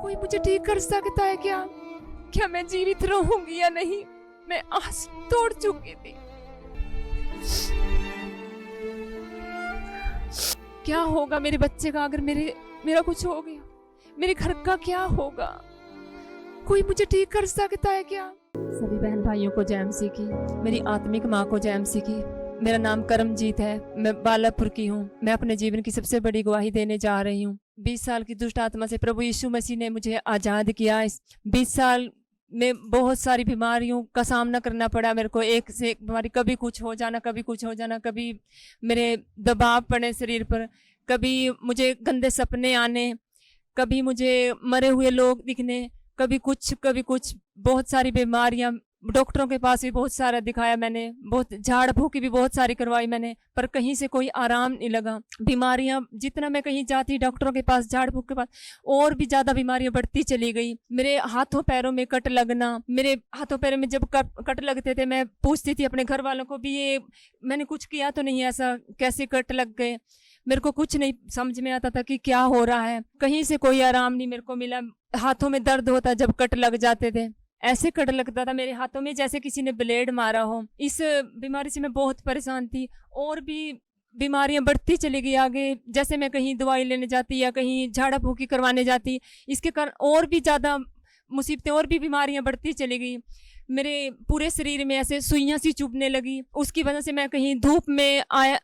कोई मुझे ठीक कर सकता है क्या? क्या मैं जीवित रहूंगी या नहीं? मैं आस तोड़ चुकी थी। क्या होगा मेरे बच्चे का अगर मेरा कुछ हो गया? मेरे घर का क्या होगा? कोई मुझे ठीक कर सकता है क्या? सभी बहन भाइयों को जय मसीह की, मेरी आत्मिक माँ को जय मसीह की। मेरा नाम करमजीत है, मैं बालापुर की हूँ। मैं अपने जीवन की सबसे बड़ी गवाही देने जा रही हूँ। 20 साल की दुष्ट आत्मा से प्रभु यीशु मसीह ने मुझे आज़ाद किया। इस 20 साल में बहुत सारी बीमारियों का सामना करना पड़ा मेरे को। एक से एक बीमारी, कभी कुछ हो जाना, कभी कुछ हो जाना, कभी मेरे दबाव पड़े शरीर पर, कभी मुझे गंदे सपने आने, कभी मुझे मरे हुए लोग दिखने, कभी कुछ बहुत सारी बीमारियां। डॉक्टरों के पास भी बहुत सारा दिखाया मैंने, बहुत झाड़ फूकी भी बहुत सारी करवाई मैंने, पर कहीं से कोई आराम नहीं लगा। बीमारियां जितना मैं कहीं जाती डॉक्टरों के पास, झाड़ फूक के पास, और भी ज्यादा बीमारियां बढ़ती चली गई। मेरे हाथों पैरों में कट लगना, मेरे हाथों पैरों में जब कट लगते थे मैं पूछती थी अपने घर वालों को भी, ये मैंने कुछ किया तो नहीं, ऐसा कैसे कट लग गए? मेरे को कुछ नहीं समझ में आता था कि क्या हो रहा है। कहीं से कोई आराम नहीं मेरे को मिला। हाथों में दर्द होता जब कट लग जाते थे, ऐसे कट लगता था मेरे हाथों में जैसे किसी ने ब्लेड मारा हो। इस बीमारी से मैं बहुत परेशान थी, और भी बीमारियां बढ़ती चली गई आगे। जैसे मैं कहीं दवाई लेने जाती या कहीं झाड़ा फूकी करवाने जाती, इसके कारण और भी ज़्यादा मुसीबतें और भी बीमारियां बढ़ती चली गई। मेरे पूरे शरीर में ऐसे सुइयां सी चुभने लगी। उसकी वजह से मैं कहीं धूप में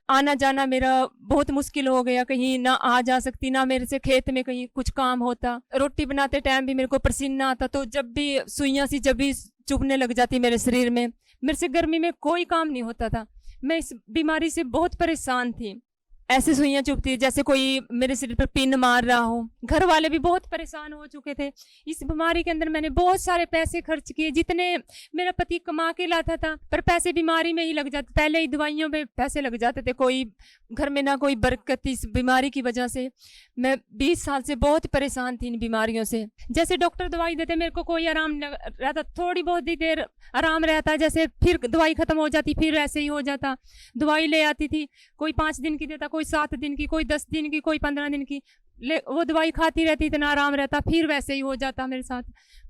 आना जाना मेरा बहुत मुश्किल हो गया। कहीं ना आ जा सकती, ना मेरे से खेत में कहीं कुछ काम होता। रोटी बनाते टाइम भी मेरे को पसीना आता, तो जब भी सुइयां सी जब भी चुभने लग जाती मेरे शरीर में, मेरे से गर्मी में कोई काम नहीं होता था। मैं इस बीमारी से बहुत परेशान थी। ऐसे सुइयां चुभती जैसे कोई मेरे शरीर पर पिन मार रहा हो। घर वाले भी बहुत परेशान हो चुके थे। इस बीमारी के अंदर मैंने बहुत सारे पैसे खर्च किए, जितने मेरा पति कमा के लाता था, पर पैसे बीमारी में ही लग जाते। पहले ही दवाइयों में पैसे लग जाते थे, कोई घर में ना कोई बरकत। इस बीमारी की वजह से मैं 20 साल से बहुत परेशान थी इन बीमारियों से। जैसे डॉक्टर दवाई देते, मेरे को कोई आराम नहीं रहता। थोड़ी बहुत ही देर आराम रहता, जैसे फिर दवाई खत्म हो जाती, फिर ऐसे ही हो जाता। दवाई ले आती थी, कोई 5 दिन की देता, कोई 7 दिन की, कोई 10 दिन की, कोई 15 दिन की। वो दवाई खाती रहती, इतना आराम रहता, फिर वैसे ही हो जाता मेरे साथ।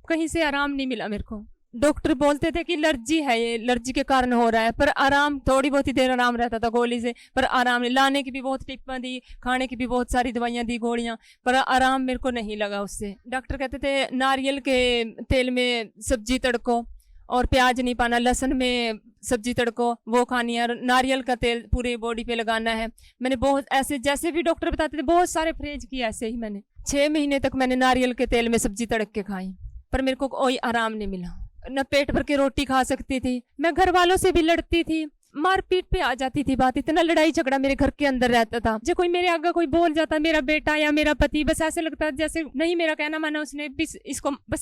कहीं से आराम नहीं मिला मेरे को। डॉक्टर बोलते थे कि एलर्जी है, ये एलर्जी के कारण हो रहा है, पर आराम थोड़ी बहुत ही देर आराम रहता था गोली से, पर आराम नहीं। लाने की भी बहुत टिप्पा दी, खाने की भी बहुत सारी दवाइयां दी, गोलियां, पर आराम मेरे को नहीं लगा उससे। डॉक्टर कहते थे नारियल के तेल में सब्जी तड़को, और प्याज नहीं पाना, लहसुन में सब्जी तड़को, वो खानी है, नारियल का तेल पूरे बॉडी पे लगाना है। मैंने बहुत ऐसे, जैसे भी डॉक्टर बताते थे, बहुत सारे परहेज किए। ऐसे ही मैंने 6 महीने तक मैंने नारियल के तेल में सब्जी तड़क के खाई, पर मेरे को कोई आराम नहीं मिला। न पेट भर के रोटी खा सकती थी। मैं घर वालों से भी लड़ती थी, मारपीट पे आ जाती थी बात। इतना लड़ाई झगड़ा मेरे घर के अंदर रहता था। जो कोई मेरे आगे कोई बोल जाता, मेरा बेटा या मेरा पति, बस ऐसे लगता जैसे नहीं मेरा कहना माना उसने, बस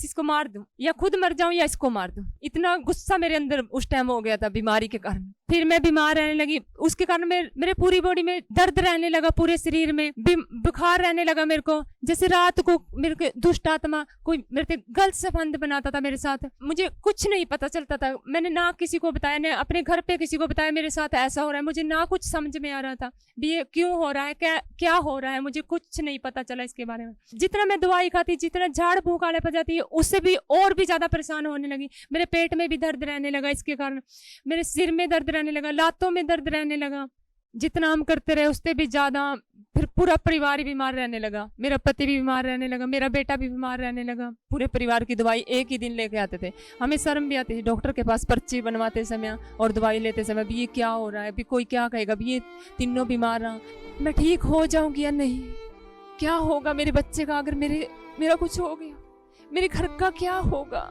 इसको मार दूं, या खुद मर जाऊं या इसको मार दूं। इतना गुस्सा मेरे अंदर उस टाइम हो गया था बीमारी के कारण। फिर मैं बीमार रहने लगी, उसके कारण मेरे पूरी बॉडी में दर्द रहने लगा, पूरे शरीर में बुखार रहने लगा मेरे को। जैसे रात को मेरे को दुष्ट आत्मा कोई मेरे गलत संबंध बनाता था मेरे साथ। मुझे कुछ नहीं पता चलता था। मैंने ना किसी को बताया, ना अपने घर पे किसी को बताया मेरे साथ ऐसा हो रहा है। मुझे ना कुछ समझ में आ रहा था भी ये क्यों हो रहा है, क्या हो रहा है, मुझे कुछ नहीं पता चला इसके बारे में। जितना मैं दवाई खाती, जितना झाड़ फूक आने पर जाती, उससे भी और भी ज्यादा परेशान होने लगी। मेरे पेट में भी दर्द रहने लगा, इसके कारण मेरे सिर में दर्द रहने लगा, लातों में दर्द रहने लगा। जितना हम करते रहे उससे भी ज्यादा। फिर पूरा परिवार ही बीमार रहने लगा, मेरा पति भी बीमार रहने लगा, मेरा बेटा भी बीमार रहने लगा। पूरे परिवार की दवाई एक ही दिन लेके आते थे। हमें शर्म भी आती थी डॉक्टर के पास पर्ची बनवाते समय और दवाई लेते समय भी, ये क्या हो रहा है, भी कोई क्या कहेगा, भी ये तीनों बीमार रहा, मैं ठीक हो जाऊंगी या नहीं, क्या होगा मेरे बच्चे का अगर मेरा कुछ हो गया, मेरे घर का क्या होगा,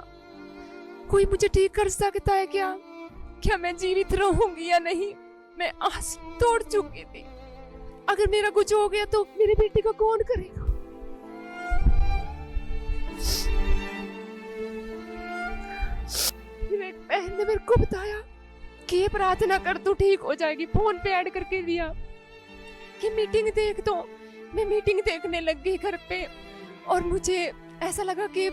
कोई मुझे ठीक कर सकता है क्या मैं जीवित रहूंगी या नहीं? मैं आस तोड़ चुकी थी। अगर मेरा कुछ हो गया तो मेरी बेटी का कौन करेगा? फिर एक बहन ने मेरे को बताया कि ये प्रार्थना कर, तू ठीक हो जाएगी। फोन पे ऐड करके दिया कि मीटिंग देख। तो मैं मीटिंग देखने लग गई घर पे, और मुझे ऐसा लगा कि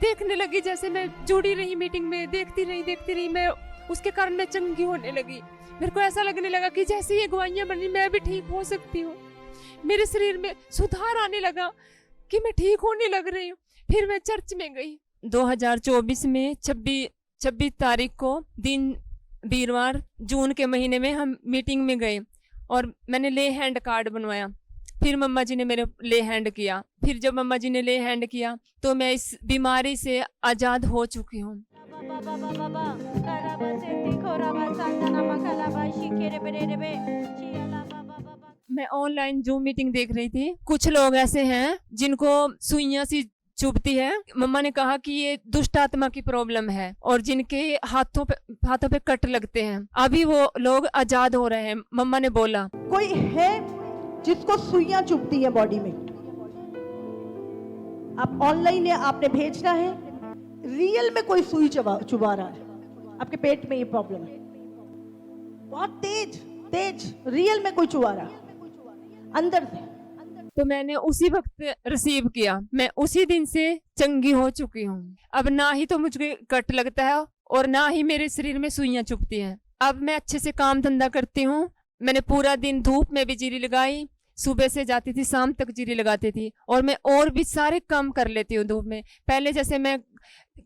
देखने लगी, जैसे मैं जुड़ी रही मीटिंग में, देखती रही मैं, उसके कारण मैं चंगी होने लगी। मेरे को ऐसा लगने लगा कि जैसे ये गवाहियां बनी, मैं भी ठीक हो सकती हूँ। मेरे शरीर में सुधार आने लगा कि मैं ठीक होने लग रही हूँ। फिर मैं चर्च में गई 2024 में 26 तारीख को दिन वीरवार जून के महीने में हम मीटिंग में गए और मैंने ले हैंड कार्ड बनवाया। फिर मम्मा जी ने मेरे ले हैंड किया। फिर जब मम्मा जी ने ले हैंड किया तो मैं इस बीमारी से आज़ाद हो चुकी हूँ। मैं ऑनलाइन जूम मीटिंग देख रही थी। कुछ लोग ऐसे हैं जिनको सुइयां सी चुभती है। मम्मा ने कहा कि ये दुष्ट आत्मा की प्रॉब्लम है और जिनके हाथों पे कट लगते हैं, अभी वो लोग आजाद हो रहे हैं। मम्मा ने बोला कोई है जिसको सुइयां चुभती है बॉडी में, आप ऑनलाइन है, आपने भेजना है। रियल में कोई सुई चुभा रहा है, आपके पेट में ये प्रॉब्लम है, बहुत तेज रियल में कोई चुभा रहा अंदर से। तो मैंने उसी वक्त रिसीव किया। मैं उसी दिन से चंगी हो चुकी हूँ। अब ना ही तो मुझे कट लगता है और ना ही मेरे शरीर में सुइयां चुभती हैं। अब मैं अच्छे से काम धंधा करती हूँ। मैंने पूरा दिन धूप में भी जीरी लगाई, सुबह से जाती थी शाम तक जीरी लगाती थी और मैं और भी सारे काम कर लेती हूँ धूप में। पहले जैसे मैं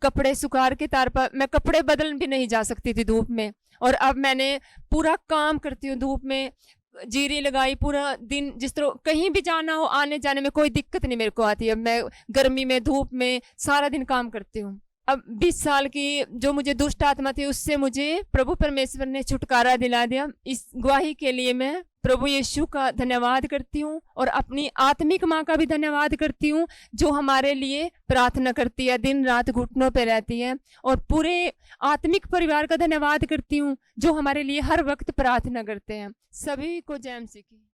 कपड़े सुखार के तार पर मैं कपड़े बदल भी नहीं जा सकती थी धूप में, और अब मैंने पूरा काम करती हूँ धूप में। जीरी लगाई पूरा दिन, जिस तरह कहीं भी जाना हो आने जाने में कोई दिक्कत नहीं मेरे को आती है। मैं गर्मी में धूप में सारा दिन काम करती हूँ। अब 20 साल की जो मुझे दुष्ट आत्मा थी उससे मुझे प्रभु परमेश्वर ने छुटकारा दिला दिया। इस गवाही के लिए मैं प्रभु यीशु का धन्यवाद करती हूँ और अपनी आत्मिक माँ का भी धन्यवाद करती हूँ जो हमारे लिए प्रार्थना करती है, दिन रात घुटनों पे रहती है। और पूरे आत्मिक परिवार का धन्यवाद करती हूँ जो हमारे लिए हर वक्त प्रार्थना करते हैं। सभी को जय मसीह की।